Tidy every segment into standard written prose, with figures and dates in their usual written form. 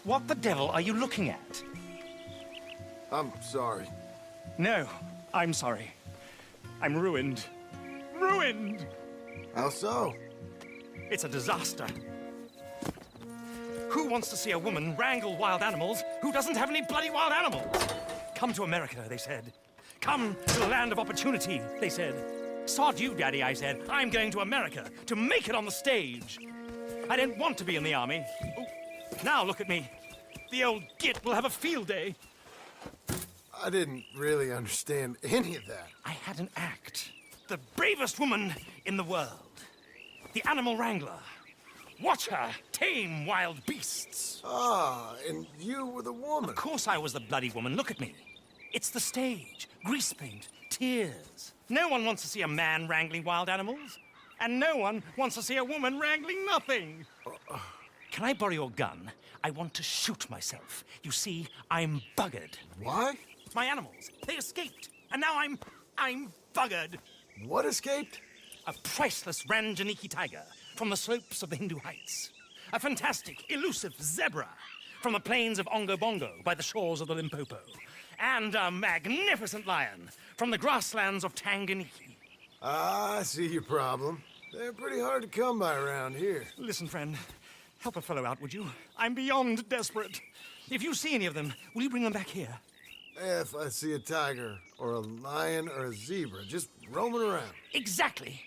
What the devil are you looking at? I'm sorry. No, I'm sorry. I'm ruined. Ruined! How so? It's a disaster. Who wants to see a woman wrangle wild animals who doesn't have any bloody wild animals? Come to America, they said. Come to the land of opportunity, they said. Sod you, Daddy, I said. I'm going to America to make it on the stage. I didn't want to be in the army. Oh, now look at me. The old git will have a field day. I didn't really understand any of that. I had an act. The bravest woman in the world. The animal wrangler. Watch her tame wild beasts. Ah, and you were the woman. Of course I was the bloody woman. Look at me. It's the stage. Grease paint. Tears. No one wants to see a man wrangling wild animals. And no one wants to see a woman wrangling nothing. Can I borrow your gun? I want to shoot myself. You see, I'm buggered. Why? My animals, they escaped. And now I'm buggered. What escaped? A priceless Ranjaniki tiger from the slopes of the Hindu Heights. A fantastic, elusive zebra from the plains of Ongo Bongo by the shores of the Limpopo. And a magnificent lion from the grasslands of Tanganyika. Ah, I see your problem. They're pretty hard to come by around here. Listen, friend, help a fellow out, would you? I'm beyond desperate. If you see any of them, will you bring them back here? If I see a tiger, or a lion, or a zebra, just roaming around. Exactly.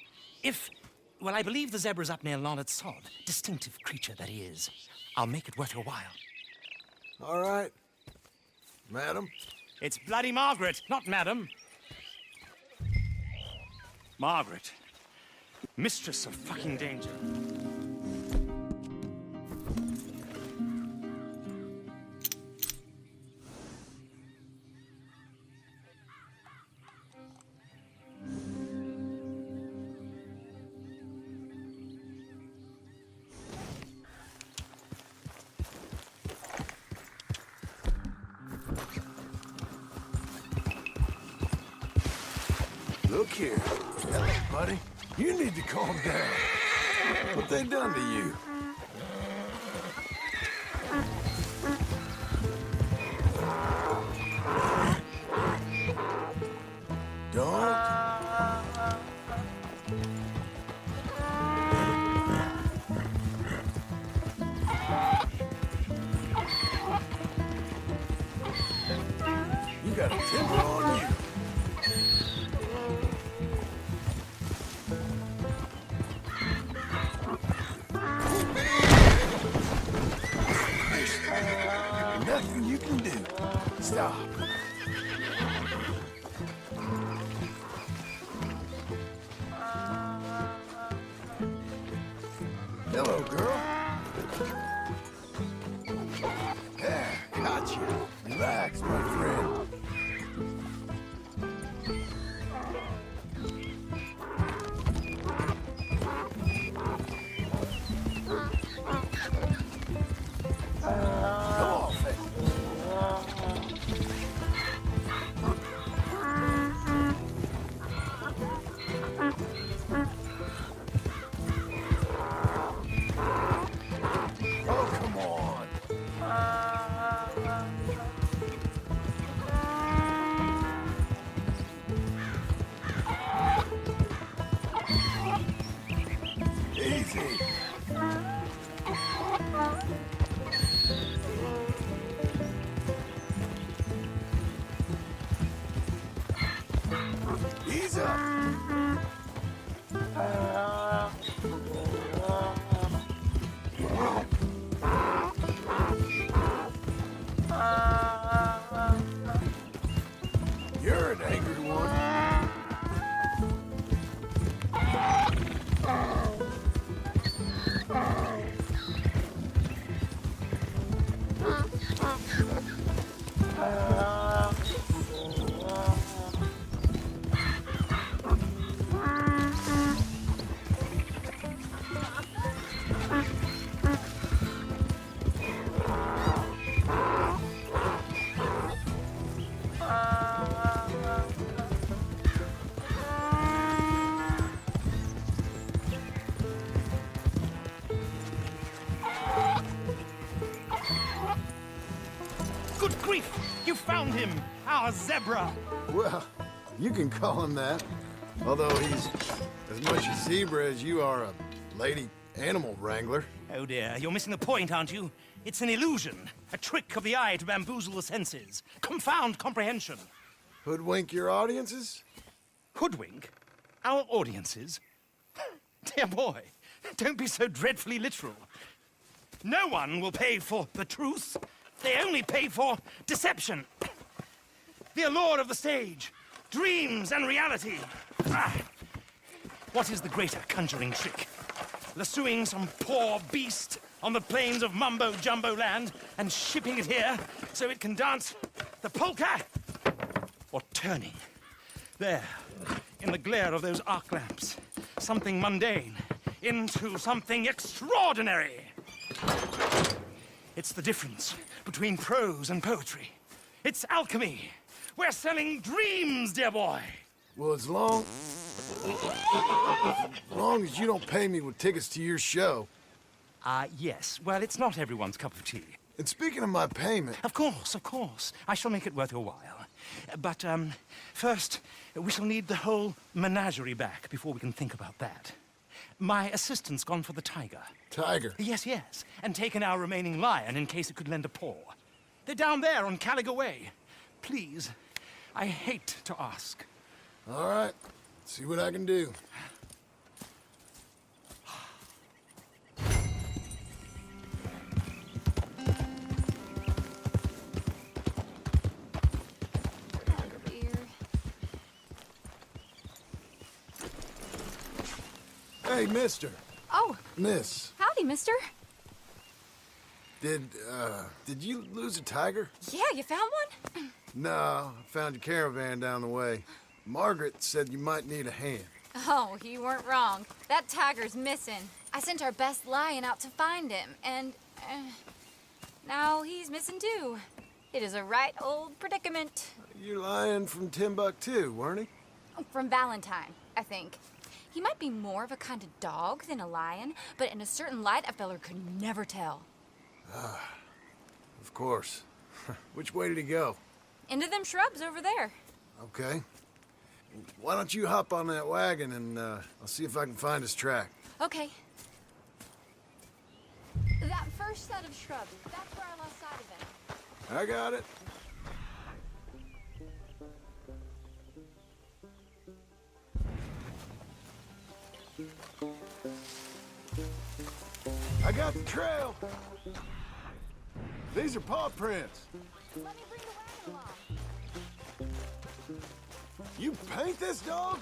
Well, I believe the zebra's up near Larned Sod. Distinctive creature that he is. I'll make it worth your while. All right. Madam? It's bloody Margaret, not madam. Margaret. Mistress of fucking danger. Look here. Hello, buddy. You need to calm down. What they done to you? Don't. You got a temper on you. Nothing you can do. Stop. Hello, girl. There, gotcha. Relax, my friend. Easy. Ease up. our zebra. Well, you can call him that. Although he's as much a zebra as you are a lady animal wrangler. Oh dear, you're missing the point, aren't you? It's an illusion, a trick of the eye to bamboozle the senses, confound comprehension. Hoodwink your audiences? Hoodwink? Our audiences? Dear boy, don't be so dreadfully literal. No one will pay for the truth. They only pay for deception. The allure of the stage, dreams and reality. Ah. What is the greater conjuring trick? Lassoing some poor beast on the plains of mumbo-jumbo land and shipping it here so it can dance the polka? Or turning, there, in the glare of those arc lamps, something mundane into something extraordinary? It's the difference between prose and poetry. It's alchemy. We're selling dreams, dear boy. Well, as long as you don't pay me with tickets to your show. Yes. Well, it's not everyone's cup of tea. And speaking of my payment... Of course, of course. I shall make it worth your while. But, first, we shall need the whole menagerie back before we can think about that. My assistant's gone for the tiger. Tiger? Yes, yes. And taken our remaining lion in case it could lend a paw. They're down there on Caliga Way. Please, I hate to ask. All right. See what I can do. Hey, mister. Oh. Miss. Howdy, mister. Did you lose a tiger? Yeah, you found one? No, I found your caravan down the way. Margaret said you might need a hand. Oh, you weren't wrong. That tiger's missing. I sent our best lion out to find him, and now he's missing too. It is a right old predicament. You're lying from Timbuktu, weren't he? From Valentine, I think. He might be more of a kind of dog than a lion, but in a certain light, a feller could never tell. Of course. Which way did he go? Into them shrubs over there. Okay. Why don't you hop on that wagon and I'll see if I can find his track. Okay. That first set of shrubs, that's where I lost sight of him. I got it. I got the trail. These are paw prints. Let me bring the wagon along. You paint this dog?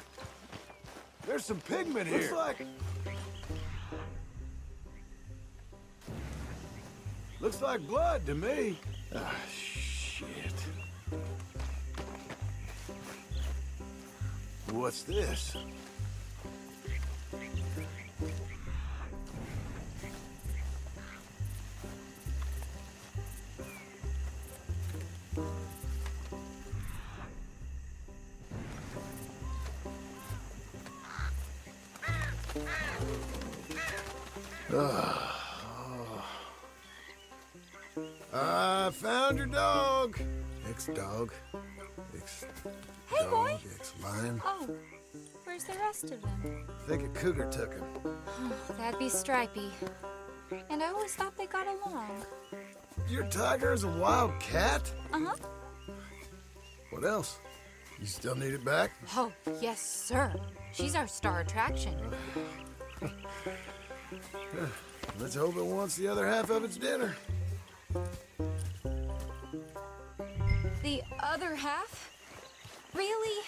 There's some pigment here. Looks like blood to me. Ah, shit. What's this? I found your dog. Ex-dog. Hey, boy. Ex-lion. Oh, where's the rest of them? I think a cougar took him. That'd be Stripey. And I always thought they got along. Your tiger is a wild cat? Uh-huh. What else? You still need it back? Oh, yes, sir. She's our star attraction. Let's hope it wants the other half of its dinner. The other half? Really?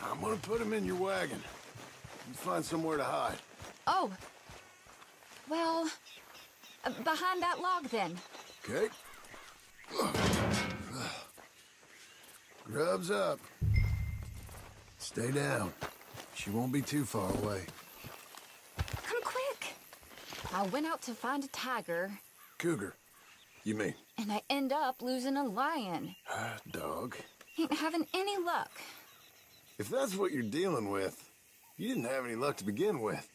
I'm gonna put him in your wagon. You find somewhere to hide. Oh. Well, behind that log, then. Okay. Grub's up. Stay down. She won't be too far away. Come quick. I went out to find a tiger, Cougar, you mean? and I end up losing a lion. Dog. Ain't having any luck. If that's what you're dealing with, you didn't have any luck to begin with.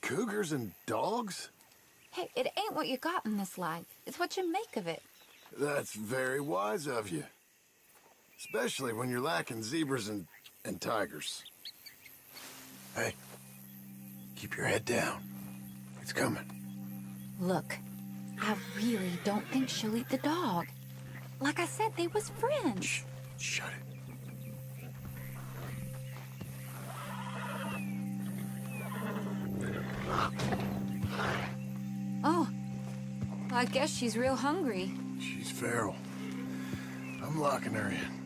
Cougars and dogs? Hey, it ain't what you got in this life. It's what you make of it. That's very wise of you. Especially when you're lacking zebras and tigers. Hey, keep your head down. It's coming. Look, I really don't think she'll eat the dog. Like I said, they was friends. Shh, shut it. Oh, I guess she's real hungry. She's feral. I'm locking her in.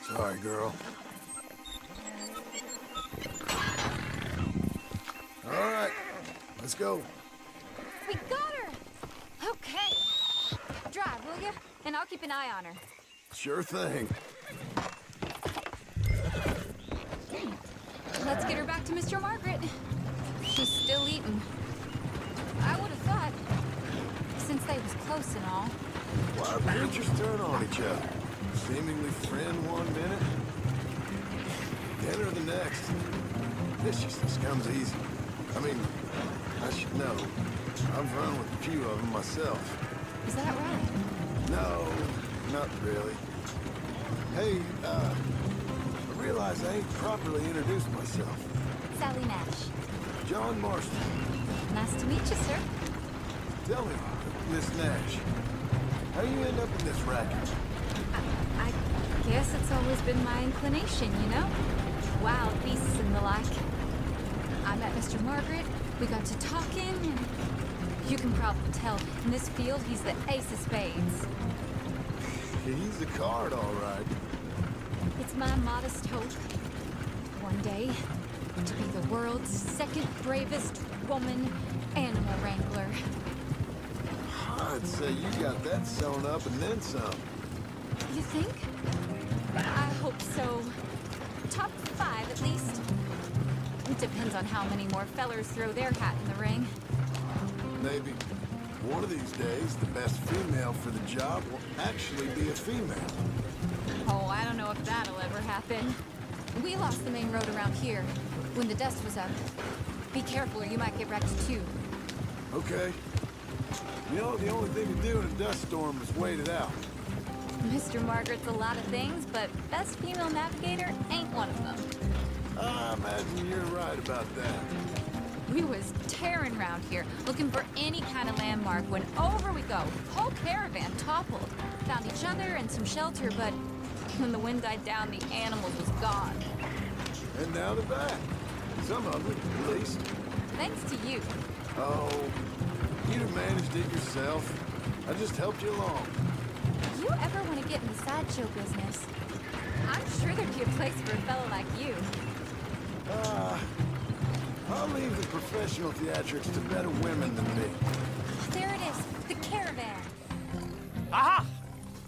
Sorry, girl. All right, let's go. We got her! Okay. Drive, will you? And I'll keep an eye on her. Sure thing. Let's get her back to Mr. Margaret. She's still eating. I would have thought, since they was close and all. Wild creatures turn on each other. Seemingly friend one minute, dinner the next. Viciousness comes easy. I mean, I should know. I've run with a few of them myself. Is that right? No, not really. Hey, I realize I ain't properly introduced myself. Sally Nash. John Marston. Nice to meet you, sir. Tell me, Miss Nash, how you end up in this racket? I guess it's always been my inclination, you know? Wild beasts and the like. I met Mr. Margaret, we got to talking, and you can probably tell, in this field, he's the ace of spades. He's a card, all right. It's my modest hope, one day, to be the world's second bravest woman animal wrangler. I'd say you got that sewn up and then some. You think? I hope so. Top 5, at least. It depends on how many more fellers throw their hat in the ring. Maybe one of these days, the best female for the job will actually be a female. Oh, I don't know if that'll ever happen. We lost the main road around here when the dust was up. Be careful or you might get wrecked too. Okay. You know, the only thing to do in a dust storm is wait it out. Mr. Margaret's a lot of things, but best female navigator ain't one of them. I imagine you're right about that. We was tearing around here, looking for any kind of landmark when over we go. Whole caravan toppled. Found each other and some shelter, but when the wind died down, the animals was gone. And now they're back. Some of them, at least. Thanks to you. Oh, you'd have managed it yourself. I just helped you along. If you ever want to get in the sideshow business, I'm sure there'd be a place for a fellow like you. I'll leave the professional theatrics to better women than me. There it is, the caravan. Aha!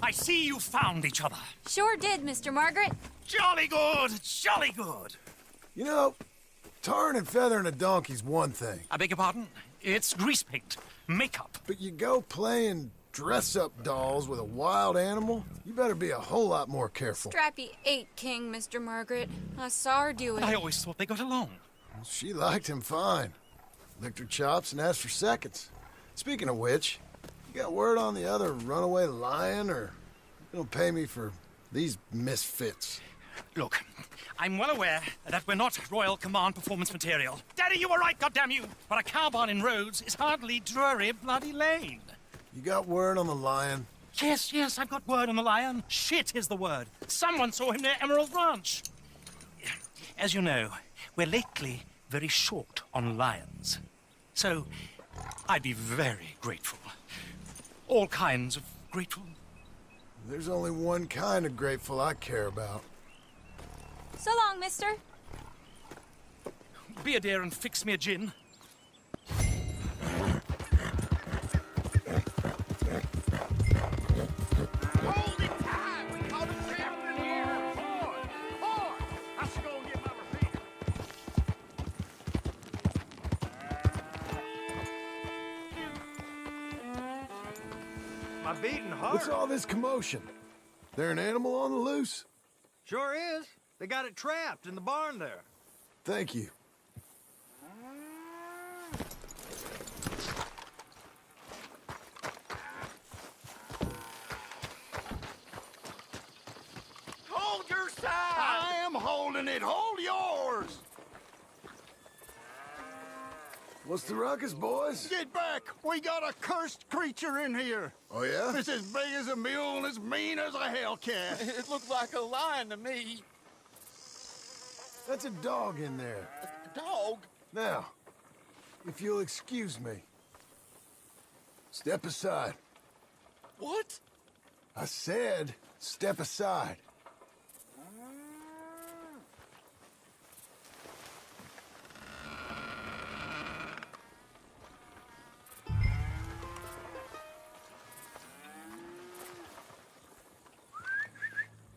I see you found each other. Sure did, Mr. Margaret. Jolly good, jolly good. You know, tarring and feathering a donkey's one thing, I beg your pardon? It's grease paint, makeup. but you go playing dress-up dolls with a wild animal, you better be a whole lot more careful. Strappy ate King, Mr. Margaret. I saw her do it. I always thought they got along. She liked him fine. Licked her chops and asked for seconds. Speaking of which, you got word on the other runaway lion, or you don't pay me for these misfits? Look, I'm well aware that we're not Royal Command performance material. Daddy, you were right, goddamn you! But a cow barn in Rhodes is hardly Drury Bloody Lane. You got word on the lion? Yes, I've got word on the lion. Shit is the word. Someone saw him near Emerald Ranch. As you know, we're lately very short on lions. So, I'd be very grateful. All kinds of grateful. There's only one kind of grateful I care about. So long, mister. Be a dear and fix me a gin. Hold it tight! We caught a trapper in here! Boy! I should go and get my repeater. My beating heart. What's all this commotion? There an animal on the loose? Sure is. They got it trapped in the barn there. Thank you. Hold your side! I am holding it. Hold yours! What's the ruckus, boys? Get back! We got a cursed creature in here. Oh, yeah? It's as big as a mule and as mean as a hellcat. It looked like a lion to me. That's a dog in there. A dog? Now, if you'll excuse me. Step aside. What? I said, step aside.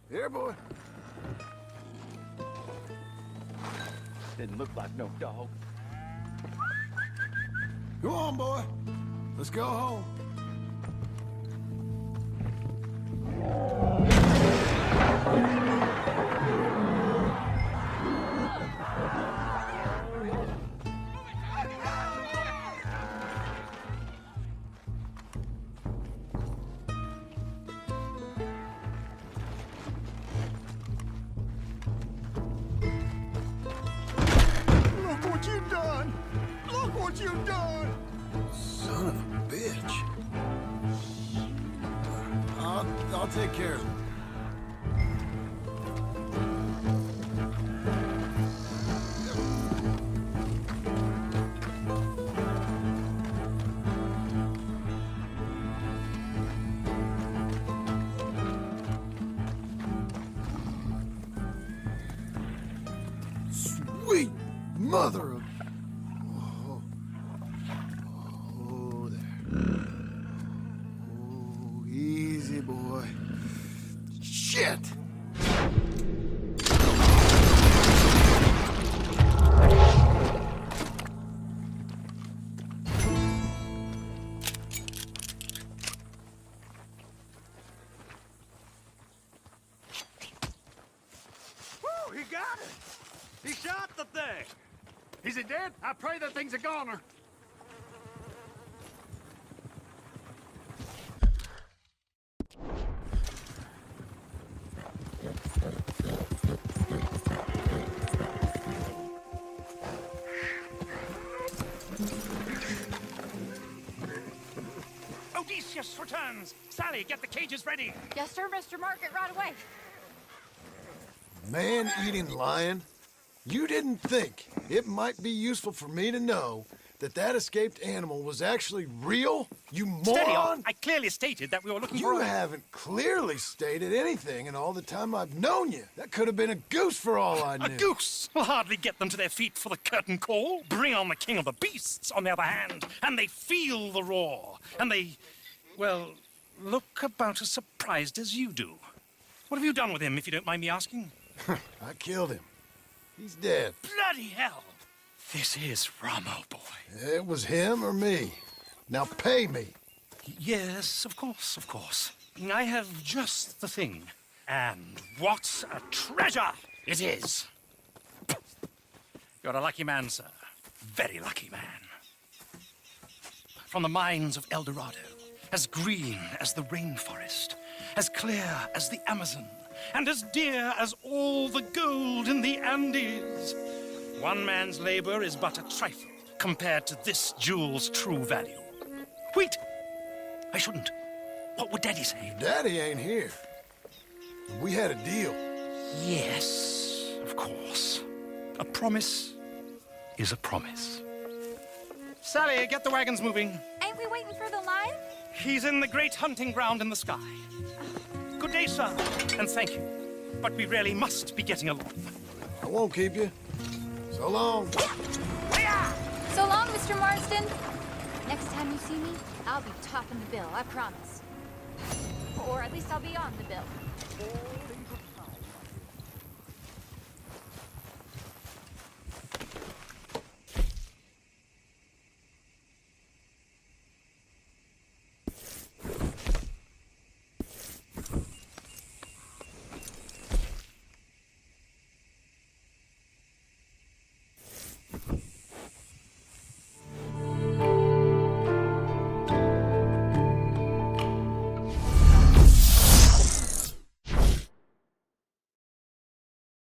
Here, boy. Didn't look like no dog. Go on, boy. Let's go home. Look what you done! Look what you done! Son of a bitch. I'll take care of him. Sweet mother of... Oh, there. Oh, easy, boy. Shit! Woo, he got it! He shot the thing! Is it dead? I pray that thing's a goner. Odysseus returns! Sally, get the cages ready! Yes, sir, Mr. Margaret, right away. Man-eating lion? You didn't think it might be useful for me to know that that escaped animal was actually real? You Steady on! moron! I clearly stated that we were looking You for a... haven't clearly stated anything in all the time I've known you. That could have been a goose for all I knew. A goose will hardly get them to their feet for the curtain call. Bring on the king of the beasts, on the other hand, and they feel the roar. And they, well, look about as surprised as you do. What have you done with him, if you don't mind me asking? I killed him. He's dead. Bloody hell! This is Ramo, boy. It was him or me. Now pay me. Yes, of course, of course. I have just the thing. And what a treasure it is! You're a lucky man, sir. Very lucky man. From the mines of El Dorado, as green as the rainforest, as clear as the Amazon, and as dear as all the gold in the Andes. One man's labor is but a trifle compared to this jewel's true value. Wait! I shouldn't. What would Daddy say? Daddy ain't here. We had a deal. Yes, of course. A promise is a promise. Sally, get the wagons moving. Ain't we waiting for the lion? He's in the great hunting ground in the sky. Good day, sir, and thank you. But we really must be getting along. I won't keep you. So long. So long, Mr. Marsden. Next time you see me, I'll be topping the bill, I promise. Or at least I'll be on the bill.